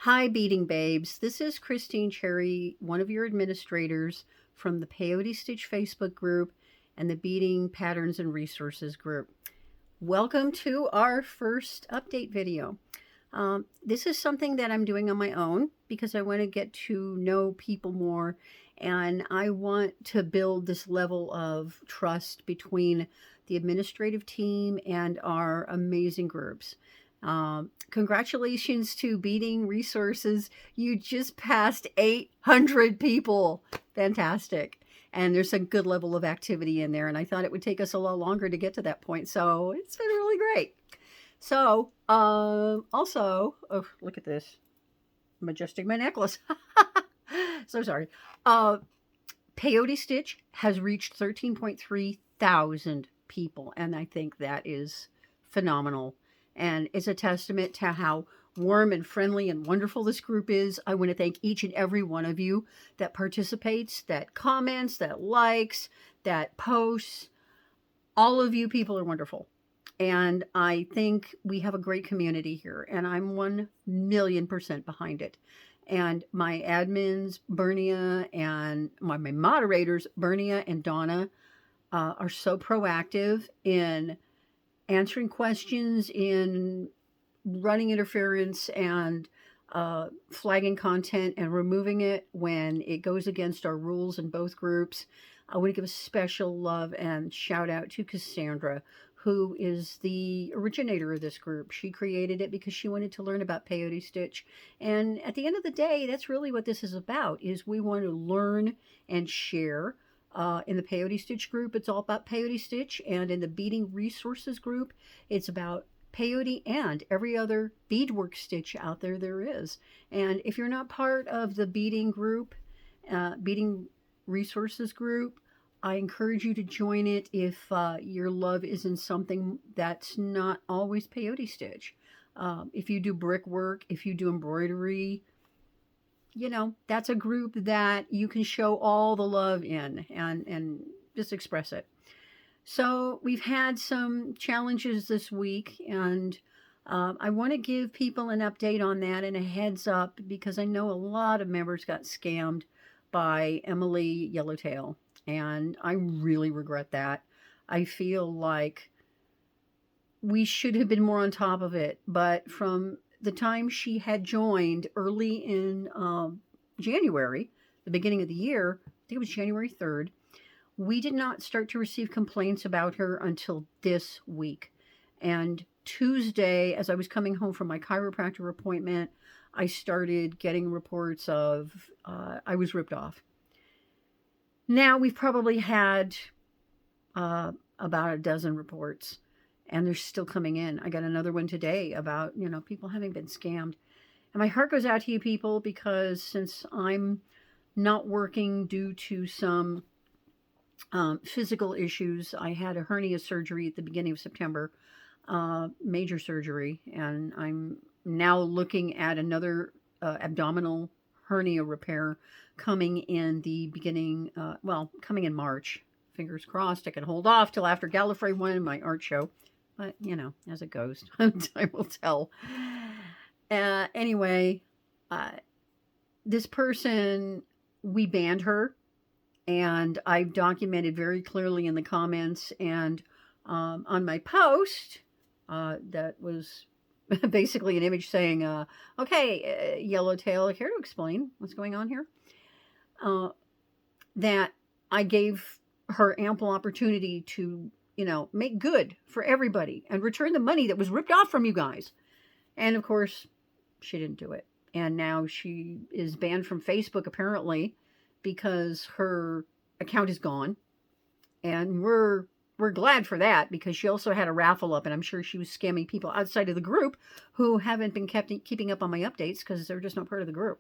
Hi, Beading Babes. This is Christine Cherry, one of your administrators from the Peyote Stitch Facebook group and the Beading Patterns and Resources group. Welcome to our first update video. This is something that I'm doing on my own because I want to get to know people more, and I want to build this level of trust between the administrative team and our amazing groups. Congratulations to Beading Resources. You just passed 800 people. Fantastic. And there's a good level of activity in there. And I thought it would take us a lot longer to get to that point. So it's been really great. So, also, oh, look at this. I'm adjusting my necklace. So sorry. Peyote Stitch has reached 13.3 thousand people. And I think that is phenomenal. And it's a testament to how warm and friendly and wonderful this group is. I want to thank each and every one of you that participates, that comments, that likes, that posts. All of you people are wonderful. And I think we have a great community here, and I'm 1,000,000% behind it. And my admins, Bernia, and my moderators, Bernia and Donna, are so proactive in answering questions, in running interference, and flagging content and removing it when it goes against our rules in both groups. I want to give a special love and shout out to Cassandra, who is the originator of this group. She created it because she wanted to learn about peyote stitch. And at the end of the day, that's really what this is about, is we want to learn and share. In the Peyote Stitch group, it's all about Peyote Stitch, and in the Beading Resources group, it's about peyote and every other beadwork stitch out there is. And if you're not part of the Beading group, Beading Resources group, I encourage you to join it if your love is in something that's not always peyote stitch. If you do brickwork, if you do embroidery, that's a group that you can show all the love in and just express it. So we've had some challenges this week, and I want to give people an update on that and a heads up because I know a lot of members got scammed by Emily Yellowtail, and I really regret that. I feel like we should have been more on top of it, but from the time she had joined early in January, the beginning of the year, I think it was January 3rd, we did not start to receive complaints about her until this week. And Tuesday, as I was coming home from my chiropractor appointment, I started getting reports of I was ripped off. Now we've probably had about a dozen reports, and they're still coming in. I got another one today about, people having been scammed. And my heart goes out to you people because since I'm not working due to some physical issues, I had a hernia surgery at the beginning of September, major surgery, and I'm now looking at another abdominal hernia repair coming in the beginning, coming in March. Fingers crossed I can hold off till after Gallifrey 1, my art show. But, as it goes, time will tell. Anyway, this person, we banned her, and I've documented very clearly in the comments and on my post that was basically an image saying, okay, Yellowtail, here to explain what's going on here, that I gave her ample opportunity to make good for everybody and return the money that was ripped off from you guys. And of course, she didn't do it. And now she is banned from Facebook, apparently, because her account is gone. And we're glad for that, because she also had a raffle up, and I'm sure she was scamming people outside of the group who haven't been keeping up on my updates because they're just not part of the group.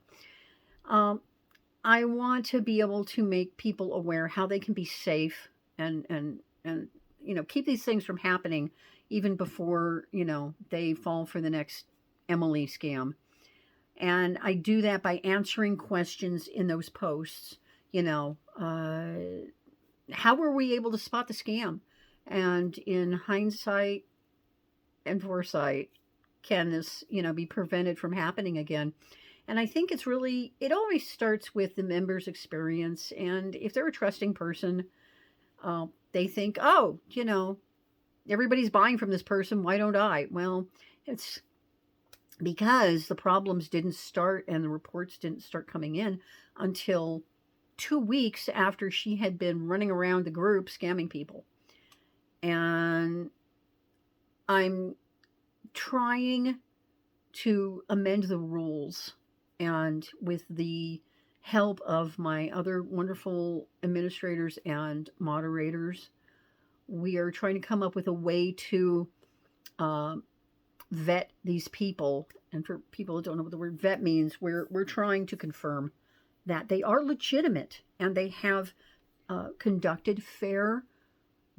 I want to be able to make people aware how they can be safe and keep these things from happening even before, they fall for the next Emily scam. And I do that by answering questions in those posts. How were we able to spot the scam? And in hindsight and foresight, can this, be prevented from happening again? And I think it always starts with the member's experience. And if they're a trusting person, they think, oh, everybody's buying from this person. Why don't I? Well, it's because the problems didn't start and the reports didn't start coming in until 2 weeks after she had been running around the group scamming people. And I'm trying to amend the rules, and with the help of my other wonderful administrators and moderators, we are trying to come up with a way to uh, vet these people. And for people that don't know what the word vet means, we're trying to confirm that they are legitimate and they have conducted fair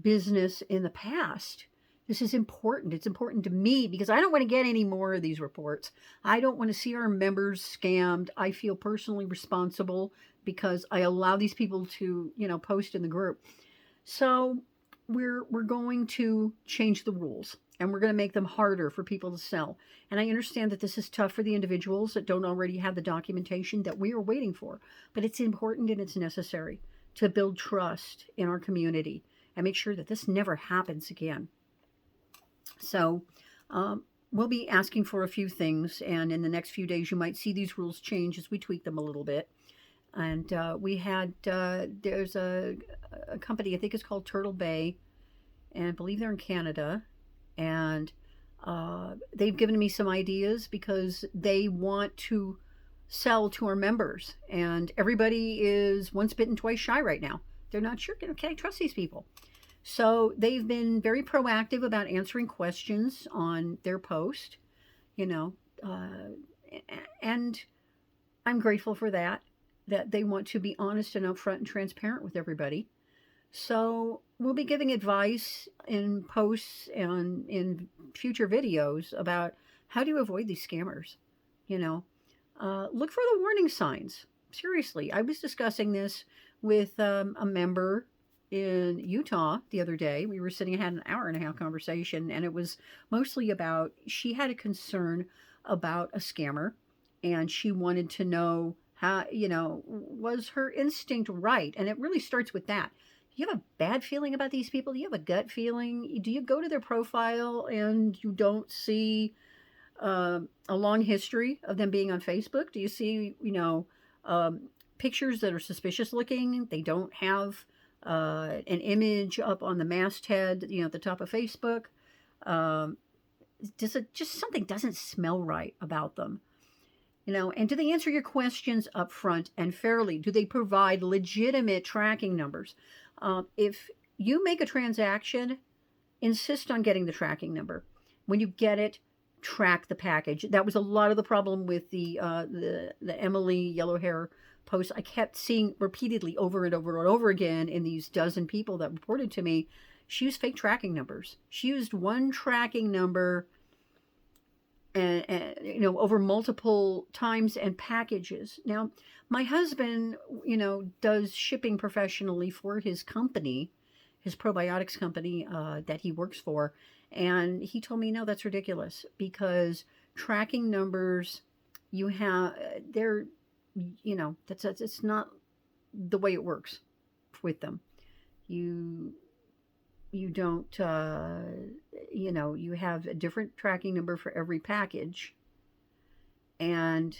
business in the past. This is important. It's important to me because I don't want to get any more of these reports. I don't want to see our members scammed. I feel personally responsible because I allow these people to, post in the group. So we're going to change the rules, and we're going to make them harder for people to sell. And I understand that this is tough for the individuals that don't already have the documentation that we are waiting for, but it's important and it's necessary to build trust in our community and make sure that this never happens again. So we'll be asking for a few things, and in the next few days you might see these rules change as we tweak them a little bit. And there's a company, I think it's called Turtle Bay, and I believe they're in Canada, and they've given me some ideas because they want to sell to our members, and everybody is once bitten, twice shy right now. They're not sure, can I trust these people? So they've been very proactive about answering questions on their post, and I'm grateful for that they want to be honest and upfront and transparent with everybody. So we'll be giving advice in posts and in future videos about how do you avoid these scammers. Look for the warning signs. Seriously, I was discussing this with a member in Utah the other day. We were sitting and had an hour and a half conversation, and it was mostly about, she had a concern about a scammer, and she wanted to know how, was her instinct right? And it really starts with that. Do you have a bad feeling about these people? Do you have a gut feeling? Do you go to their profile and you don't see a long history of them being on Facebook? Do you see, pictures that are suspicious looking? They don't have an image up on the masthead, at the top of Facebook. Just something doesn't smell right about them. And do they answer your questions up front and fairly? Do they provide legitimate tracking numbers? If you make a transaction, insist on getting the tracking number. When you get it, track the package. That was a lot of the problem with the Emily yellow hair post. I kept seeing repeatedly over and over and over again in these dozen people that reported to me. She used fake tracking numbers. She used one tracking number and over multiple times and packages. Now, my husband, does shipping professionally for his company, his probiotics company that he works for. And he told me, no, that's ridiculous, because tracking numbers, it's not the way it works with them. You don't, you have a different tracking number for every package. And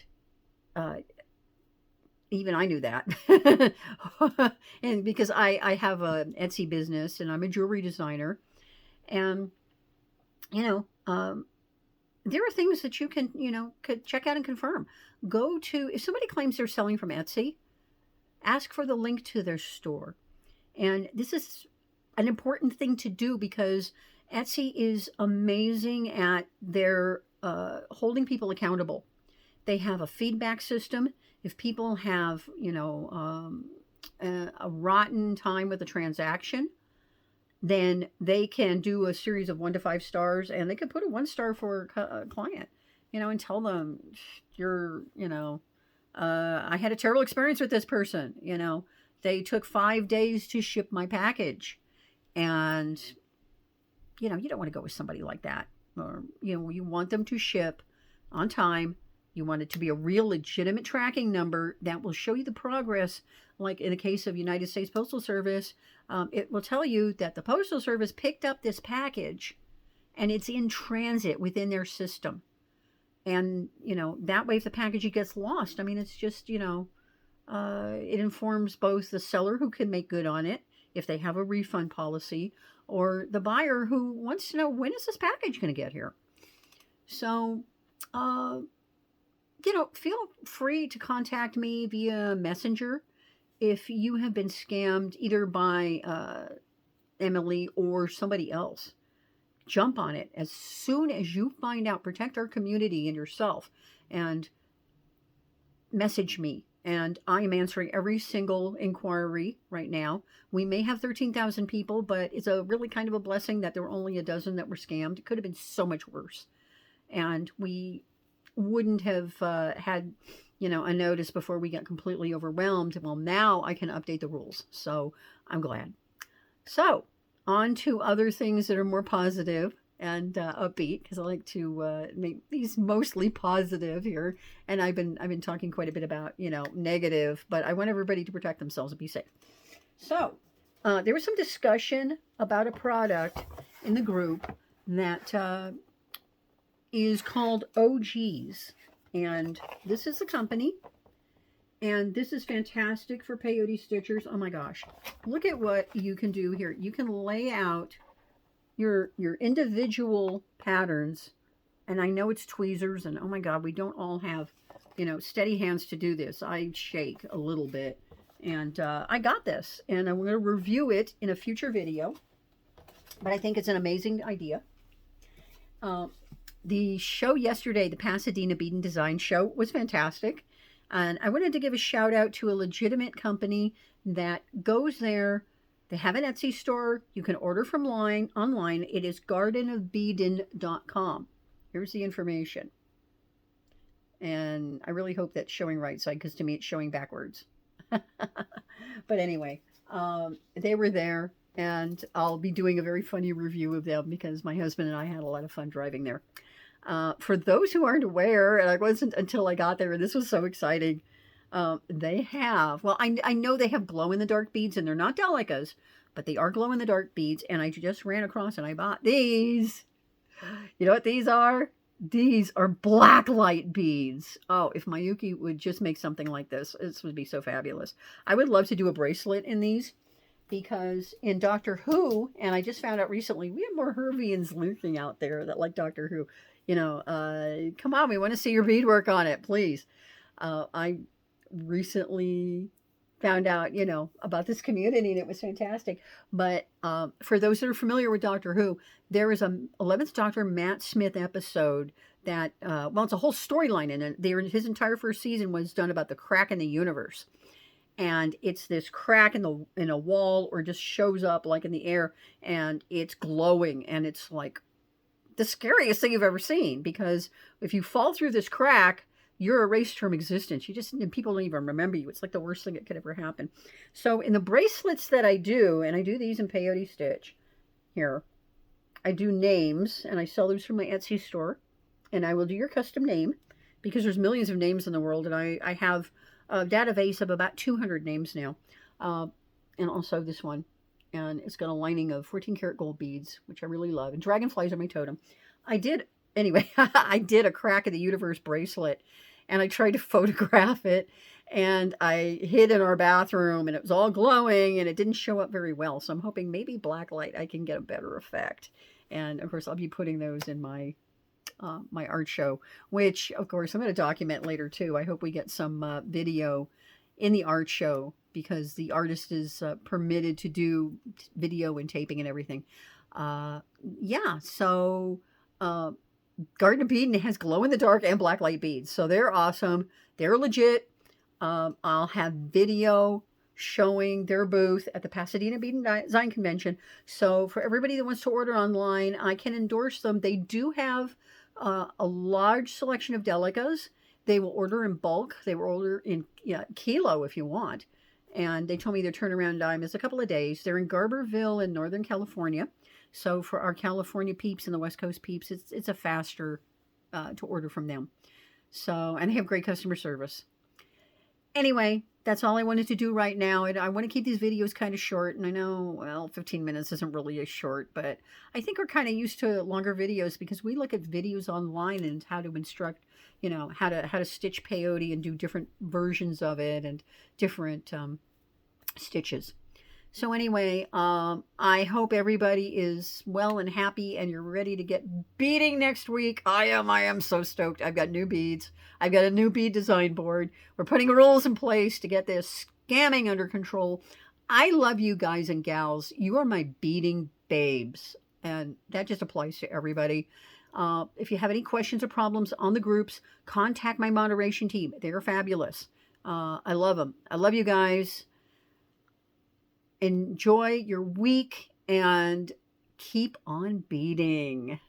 even I knew that. And because I have an Etsy business and I'm a jewelry designer. And, there are things that you can, could check out and confirm. If somebody claims they're selling from Etsy, ask for the link to their store. And this is an important thing to do because Etsy is amazing at their holding people accountable. They have a feedback system. If people have, a rotten time with a transaction, then they can do a series of 1 to 5 stars, and they could put a 1 star for a client, and tell them, I had a terrible experience with this person. They took 5 days to ship my package. And, you don't want to go with somebody like that. Or, you want them to ship on time You want it to be a real legitimate tracking number that will show you the progress. Like in the case of United States Postal Service, it will tell you that the Postal Service picked up this package and it's in transit within their system. And, that way if the package gets lost, I mean, it's just, it informs both the seller who can make good on it if they have a refund policy, or the buyer who wants to know, when is this package going to get here? So, feel free to contact me via Messenger if you have been scammed either by Emily or somebody else. Jump on it as soon as you find out. Protect our community and yourself, and message me. And I am answering every single inquiry right now. We may have 13,000 people, but it's a really kind of a blessing that there were only a dozen that were scammed. It could have been so much worse. And we wouldn't have had, a notice before we got completely overwhelmed. Well, now I can update the rules. So I'm glad. So on to other things that are more positive and upbeat, because I like to make these mostly positive here. And I've been talking quite a bit about, negative, but I want everybody to protect themselves and be safe. So there was some discussion about a product in the group that is called OGs. And this is the company. And this is fantastic for peyote stitchers. Oh my gosh. Look at what you can do here. You can lay out your individual patterns. And I know it's tweezers, and oh my God, we don't all have, steady hands to do this. I shake a little bit. And I got this, and I'm going to review it in a future video. But I think it's an amazing idea. The show yesterday, the Pasadena Beading Design Show, was fantastic. And I wanted to give a shout out to a legitimate company that goes there. They have an Etsy store. You can order from online. It is gardenofbeading.com. Here's the information. And I really hope that's showing right side, because to me it's showing backwards. But anyway, they were there, and I'll be doing a very funny review of them because my husband and I had a lot of fun driving there. For those who aren't aware, and I wasn't until I got there, and this was so exciting, they have, well, I know they have glow-in-the-dark beads, and they're not delicas, but they are glow-in-the-dark beads, and I just ran across and I bought these. You know what these are? These are black light beads. Oh, if Mayuki would just make something like this would be so fabulous. I would love to do a bracelet in these, because in Doctor Who, and I just found out recently, we have more Hervians lurking out there that like Doctor Who. Come on, we want to see your beadwork on it, please. I recently found out, about this community, and it was fantastic. But for those that are familiar with Doctor Who, there is a 11th Doctor Matt Smith episode that, it's a whole storyline in it. His entire first season was done about the crack in the universe. And it's this crack in a wall, or just shows up like in the air, and it's glowing, and it's like the scariest thing you've ever seen, because if you fall through this crack, you're erased from existence. People don't even remember you. It's like the worst thing that could ever happen. So in the bracelets that I do, and I do these in peyote stitch here, I do names, and I sell those from my Etsy store, and I will do your custom name, because there's millions of names in the world, and I have a database of about 200 names now, and also this one. And it's got a lining of 14 karat gold beads, which I really love. And dragonflies are my totem. I did a crack in the universe bracelet, and I tried to photograph it, and I hid in our bathroom, and it was all glowing, and it didn't show up very well. So I'm hoping maybe black light, I can get a better effect. And of course, I'll be putting those in my my art show, which of course I'm going to document later too. I hope we get some video in the art show, because the artist is permitted to do video and taping and everything. So Garden of Beading has glow-in-the-dark and black light beads. So they're awesome. They're legit. I'll have video showing their booth at the Pasadena Beading Design Convention. So for everybody that wants to order online, I can endorse them. They do have a large selection of delicas. They will order in bulk. They will order in kilo if you want. And they told me their turnaround time is a couple of days. They're in Garberville in Northern California. So for our California peeps and the West Coast peeps, it's a faster to order from them. So, and they have great customer service. Anyway, that's all I wanted to do right now. And I want to keep these videos kind of short. And I know, well, 15 minutes isn't really a short, but I think we're kind of used to longer videos because we look at videos online and how to instruct, how to stitch peyote and do different versions of it and different stitches. So anyway, I hope everybody is well and happy and you're ready to get beading next week. I am. I am so stoked. I've got new beads. I've got a new bead design board. We're putting rules in place to get this scamming under control. I love you guys and gals. You are my beading babes. And that just applies to everybody. If you have any questions or problems on the groups, contact my moderation team. They're fabulous. I love them. I love you guys. Enjoy your week and keep on beading.